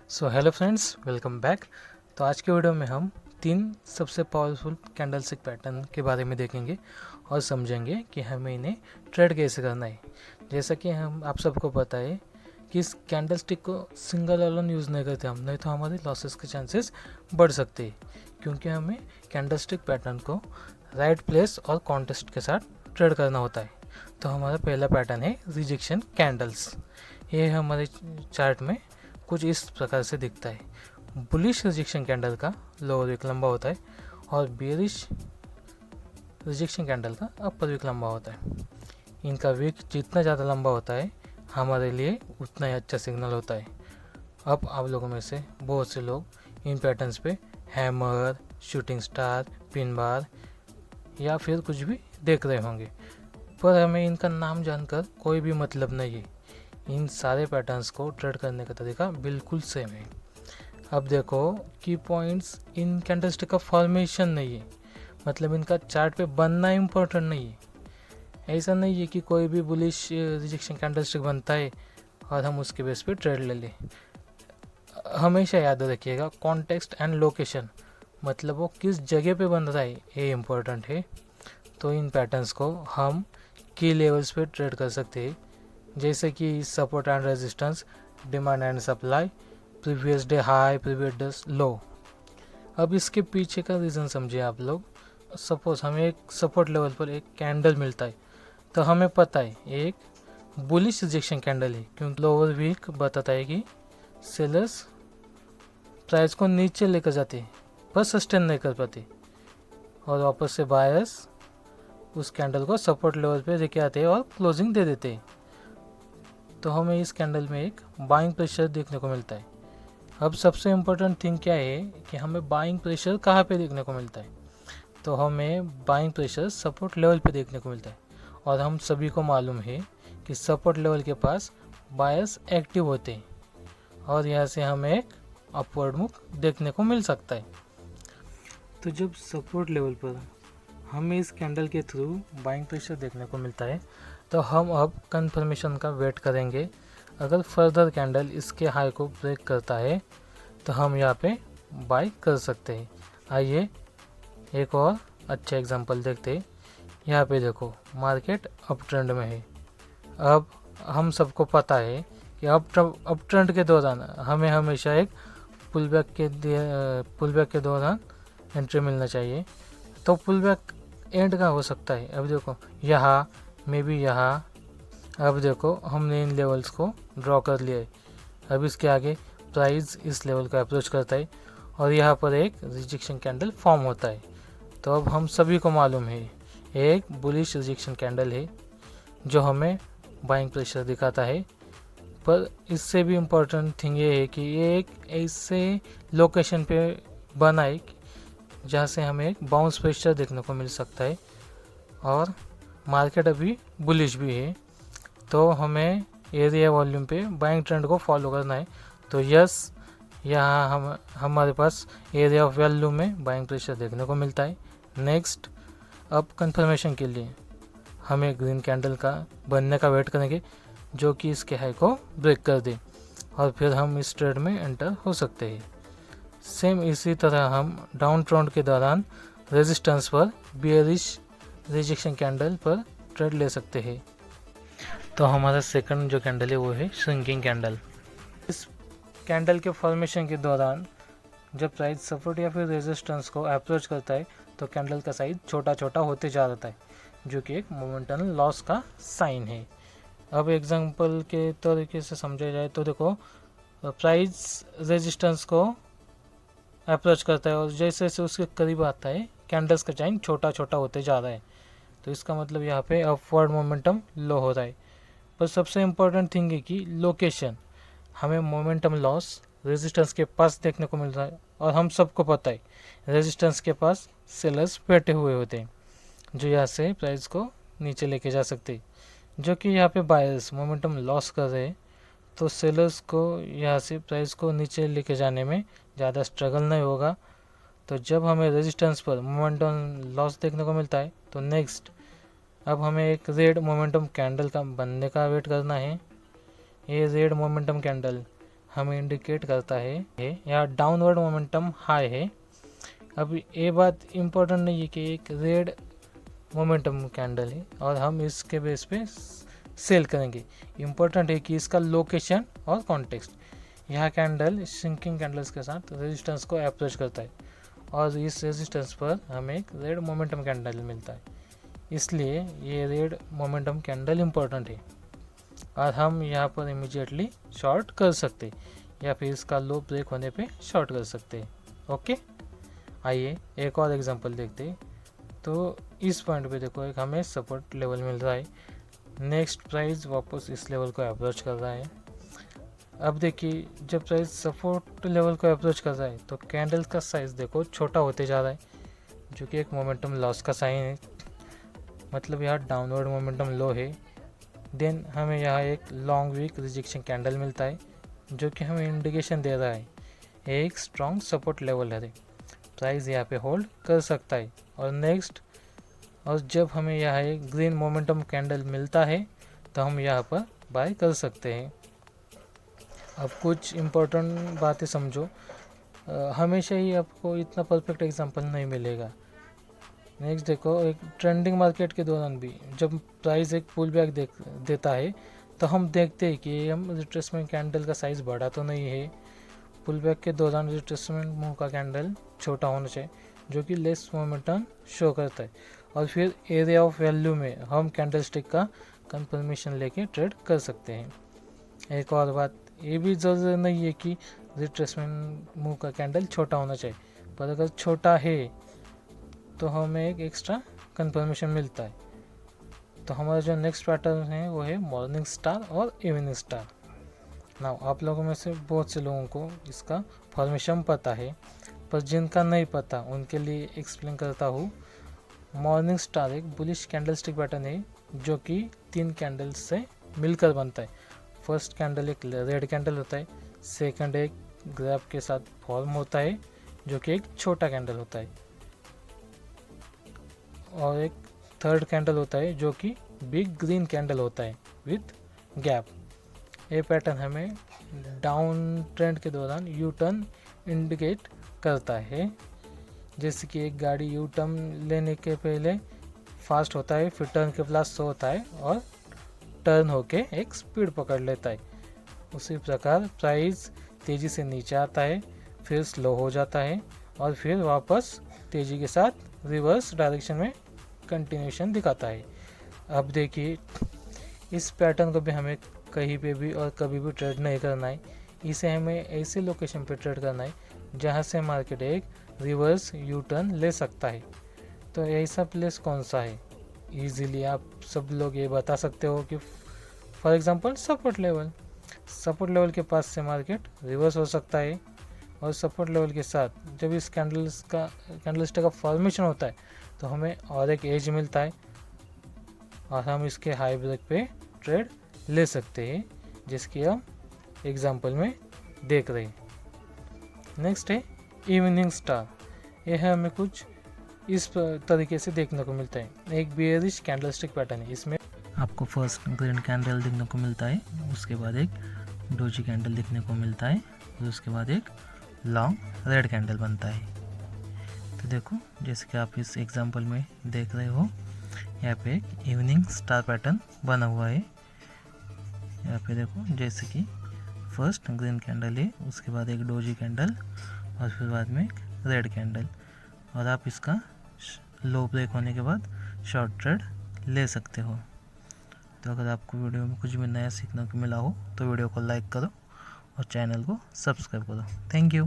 So hello friends, welcome back. तो आज के वीडियो में हम 3 सबसे पावरफुल कैंडलस्टिक पैटर्न के बारे में देखेंगे और समझेंगे कि हमें इन्हें ट्रेड कैसे करना है। जैसा कि हम आप सबको पता है कि इस कैंडलस्टिक को सिंगल अलोन यूज़ नहीं करते हम, नहीं तो हमारे लॉसेस के चांसेस बढ़ सकते हैं, क्योंकि हमें कैंडलस्टिक पैटर्न को राइट प्लेस और कॉन्टेस्ट के साथ ट्रेड करना होता है। तो हमारा पहला पैटर्न है रिजेक्शन कैंडल्स। ये हमारे चार्ट में कुछ इस प्रकार से दिखता है। बुलिश रिजेक्शन कैंडल का लोअर विक लंबा होता है और बेरिश रिजेक्शन कैंडल का अपर विक लंबा होता है। इनका विक जितना ज़्यादा लंबा होता है हमारे लिए उतना ही अच्छा सिग्नल होता है। अब आप लोगों में से बहुत से लोग इन पैटर्न्स पे hammer, shooting star, pin bar या फिर कुछ भी देख रहे होंगे, पर हमें इनका नाम जानकर कोई भी मतलब नहीं है। इन सारे पैटर्न्स को ट्रेड करने का तरीका बिल्कुल सेम है। अब देखो, की पॉइंट्स इन कैंडलस्टिक का फॉर्मेशन नहीं है, मतलब इनका चार्ट पे बनना इम्पोर्टेंट नहीं है। ऐसा नहीं है कि कोई भी बुलिश रिजेक्शन कैंडलस्टिक बनता है और हम उसके बेस पे ट्रेड ले लें। हमेशा याद रखिएगा कॉन्टेक्स्ट एंड लोकेशन, मतलब वो किस जगह पे बन रहा है, ये इम्पोर्टेंट है। तो इन पैटर्न्स को हम की लेवल्स पे ट्रेड कर सकते हैं, जैसे कि support and resistance, demand and supply, previous day high, previous day लो। अब इसके पीछे का रीज़न समझिए आप लोग। सपोज हमें एक सपोर्ट लेवल पर एक कैंडल मिलता है, तो हमें पता है एक बुलिश रिजेक्शन कैंडल है, क्योंकि लोअर वीक बताता है कि सेलर्स प्राइस को नीचे लेकर जाते हैं पर सस्टेन नहीं कर पाते, और वापस से बायर्स उस कैंडल को सपोर्ट लेवल पे लेके आते हैं और क्लोजिंग दे देते हैं। तो हमें इस कैंडल में एक बाइंग प्रेशर देखने को मिलता है। अब सबसे इम्पोर्टेंट थिंग क्या है कि हमें बाइंग प्रेशर कहाँ पे देखने को मिलता है। तो हमें बाइंग प्रेशर सपोर्ट लेवल पे देखने को मिलता है, और हम सभी को मालूम है कि सपोर्ट लेवल के पास बायर्स एक्टिव होते हैं, और यहाँ से हमें एक अपवर्ड मूव देखने को मिल सकता है। तो जब सपोर्ट लेवल पर हमें इस कैंडल के थ्रू बाइंग प्रेशर देखने को मिलता है, तो हम अब कंफर्मेशन का वेट करेंगे। अगर फर्दर कैंडल इसके हाई को ब्रेक करता है तो हम यहाँ पे बाई कर सकते हैं। आइए एक और अच्छा एग्जांपल देखते हैं। यहाँ पे देखो, मार्केट अप ट्रेंड में है। अब हम सबको पता है कि अप ट्रेंड के दौरान हमें हमेशा एक पुलबैक के दौरान एंट्री मिलना चाहिए। तो पुलबैक एंड का हो सकता है। अब देखो यहाँ, मे बी यहाँ। अब देखो हमने इन लेवल्स को ड्रॉ कर लिया है। अब इसके आगे प्राइस इस लेवल का अप्रोच करता है और यहाँ पर एक रिजेक्शन कैंडल फॉर्म होता है। तो अब हम सभी को मालूम है एक बुलिश रिजेक्शन कैंडल है जो हमें बाइंग प्रेशर दिखाता है। पर इससे भी इम्पोर्टेंट थिंग ये है कि ये एक ऐसे लोकेशन पे बना है जहाँ से हमें एक बाउंस प्रेशर देखने को मिल सकता है, और मार्केट अभी बुलिश भी है। तो हमें एरिया वॉल्यूम पे बाइंग ट्रेंड को फॉलो करना है। तो यस, यहाँ हमारे पास एरिया ऑफ वैल्यू में बाइंग प्रेशर देखने को मिलता है। नेक्स्ट, अब कंफर्मेशन के लिए हमें ग्रीन कैंडल का बनने का वेट करेंगे जो कि इसके हाई को ब्रेक कर दे, और फिर हम इस ट्रेड में एंटर हो सकते हैं। सेम इसी तरह हम डाउन ट्रेंड के दौरान रेजिस्टेंस पर बेयरिश रिजेक्शन कैंडल पर ट्रेड ले सकते हैं। तो हमारा सेकंड जो कैंडल है वो है श्रिंकिंग कैंडल। इस कैंडल के फॉर्मेशन के दौरान जब प्राइस सपोर्ट या फिर रेजिस्टेंस को अप्रोच करता है तो कैंडल का साइज छोटा छोटा होते जा रहा है, जो कि एक मोमेंटम लॉस का साइन है। अब एग्जांपल के तरीके से समझा जाए तो देखो, प्राइस रेजिस्टेंस को अप्रोच करता है और जैसे जैसे उसके करीब आता है कैंडल्स का साइन छोटा छोटा होते जा रहा है। तो इसका मतलब यहाँ पे अपवर्ड मोमेंटम लो हो रहा है। पर सबसे इम्पोर्टेंट थिंग है कि लोकेशन, हमें मोमेंटम लॉस रेजिस्टेंस के पास देखने को मिल रहा है, और हम सबको पता है रेजिस्टेंस के पास सेलर्स बैठे हुए होते हैं जो यहाँ से प्राइस को नीचे लेके जा सकते हैं, जो कि यहाँ पे बायर्स मोमेंटम लॉस कर रहे हैं। तो सेलर्स को यहाँ से प्राइस को नीचे लेके जाने में ज़्यादा स्ट्रगल नहीं होगा। तो जब हमें रेजिस्टेंस पर मोमेंटम लॉस देखने को मिलता है तो नेक्स्ट अब हमें एक रेड मोमेंटम कैंडल का बनने का वेट करना है। ये रेड मोमेंटम कैंडल हमें इंडिकेट करता है यहाँ डाउनवर्ड मोमेंटम हाई है। अब ये बात इम्पोर्टेंट नहीं है कि एक रेड मोमेंटम कैंडल है और हम इसके बेस पे सेल करेंगे। इम्पोर्टेंट है कि इसका लोकेशन और कॉन्टेक्स्ट। यह कैंडल सिंकिंग कैंडल्स के साथ रेजिस्टेंस को अप्रोच करता है और इस रेजिस्टेंस पर हमें एक रेड मोमेंटम कैंडल मिलता है, इसलिए ये रेड मोमेंटम कैंडल इम्पोर्टेंट है और हम यहाँ पर इमीडिएटली शॉर्ट कर सकते या फिर इसका लो ब्रेक होने पे शॉर्ट कर सकते। ओके, आइए एक और एग्जांपल देखते। तो इस पॉइंट पे देखो एक हमें सपोर्ट लेवल मिल रहा है, नेक्स्ट प्राइस वापस इस लेवल को अप्रोच कर रहा है। अब देखिए जब प्राइस सपोर्ट लेवल को अप्रोच कर रहा है तो कैंडल का साइज़ देखो छोटा होते जा रहा है, जो कि एक मोमेंटम लॉस का साइन है, मतलब यहाँ डाउनवर्ड मोमेंटम लो है। देन हमें यहाँ एक लॉन्ग वीक रिजेक्शन कैंडल मिलता है जो कि हमें इंडिकेशन दे रहा है एक स्ट्रॉन्ग सपोर्ट लेवल है, प्राइस यहाँ पे होल्ड कर सकता है। और नेक्स्ट, और जब हमें यहाँ एक ग्रीन मोमेंटम कैंडल मिलता है तो हम यहाँ पर बाय कर सकते हैं। अब कुछ इम्पोर्टेंट बातें समझो, हमेशा ही आपको इतना परफेक्ट एग्जांपल नहीं मिलेगा। नेक्स्ट देखो, एक ट्रेंडिंग मार्केट के दौरान भी जब प्राइस एक पुल बैक देता है तो हम देखते हैं कि हम रिट्रेसमेंट कैंडल का साइज़ बड़ा तो नहीं है। पुल बैक के दौरान रिट्रेसमेंट मूव का कैंडल छोटा होना चाहिए जो कि लेस मोमेंटम शो करता है, और फिर एरिया ऑफ वैल्यू में हम कैंडल स्टिक का कंफर्मेशन लेके ट्रेड कर सकते हैं। एक और बात, ये भी ज़रूरी नहीं है कि रिट्रेसमेंट मूव का कैंडल छोटा होना चाहिए, पर अगर छोटा है तो हमें एक एक्स्ट्रा कंफर्मेशन मिलता है। तो हमारा जो नेक्स्ट पैटर्न है वो है मॉर्निंग स्टार और इवनिंग स्टार। ना आप लोगों में से बहुत से लोगों को इसका फॉर्मेशन पता है, पर जिनका नहीं पता उनके लिए एक्सप्लेन करता हूँ। मॉर्निंग स्टार एक बुलिश कैंडलस्टिक पैटर्न है जो कि 3 कैंडल्स से मिलकर बनता है। फर्स्ट कैंडल एक रेड कैंडल होता है, सेकंड एक ग्रैब के साथ फॉर्म होता है जो कि एक छोटा कैंडल होता है, और एक थर्ड कैंडल होता है जो कि बिग ग्रीन कैंडल होता है विथ गैप। ये पैटर्न हमें डाउन ट्रेंड के दौरान यू टर्न इंडिकेट करता है, जैसे कि एक गाड़ी यू टर्न लेने के पहले फास्ट होता है, फिर टर्न के प्लस स्लो होता है और टर्न होके एक स्पीड पकड़ लेता है। उसी प्रकार प्राइस तेज़ी से नीचे आता है, फिर स्लो हो जाता है और फिर वापस तेज़ी के साथ रिवर्स डायरेक्शन में कंटिन्यूशन दिखाता है। अब देखिए इस पैटर्न को भी हमें कहीं पे भी और कभी भी ट्रेड नहीं करना है, इसे हमें ऐसे लोकेशन पे ट्रेड करना है जहाँ से मार्केट एक रिवर्स यू टर्न ले सकता है। तो ऐसा प्लेस कौन सा है? इजीली आप सब लोग ये बता सकते हो कि फॉर एग्जांपल सपोर्ट लेवल के पास से मार्केट रिवर्स हो सकता है, और सपोर्ट लेवल के साथ जब इस कैंडलस्टिक का फॉर्मेशन होता है तो हमें और एक एज मिलता है और हम इसके हाई ब्रेक पे ट्रेड ले सकते हैं, जिसकी हम एग्जांपल में देख रहे हैं। नेक्स्ट है इवनिंग स्टार। यह हमें कुछ इस तरीके से देखने को मिलता है। एक बेयरिश कैंडलस्टिक पैटर्न है, इसमें आपको फर्स्ट ग्रीन कैंडल देखने को मिलता है, उसके बाद एक डोजी कैंडल देखने को मिलता है, और उसके बाद एक लॉन्ग रेड कैंडल बनता है। तो देखो जैसे कि आप इस एग्जांपल में देख रहे हो, यहाँ पे एक इवनिंग स्टार पैटर्न बना हुआ है। यहाँ पे देखो जैसे कि फर्स्ट ग्रीन कैंडल है, उसके बाद एक डोजी कैंडल और फिर बाद में एक रेड कैंडल, और आप इसका लो ब्रेक होने के बाद शॉर्ट ट्रेड ले सकते हो। तो अगर आपको वीडियो में कुछ भी नया सीखने को मिला हो तो वीडियो को लाइक करो और चैनल को सब्सक्राइब करो। Thank you.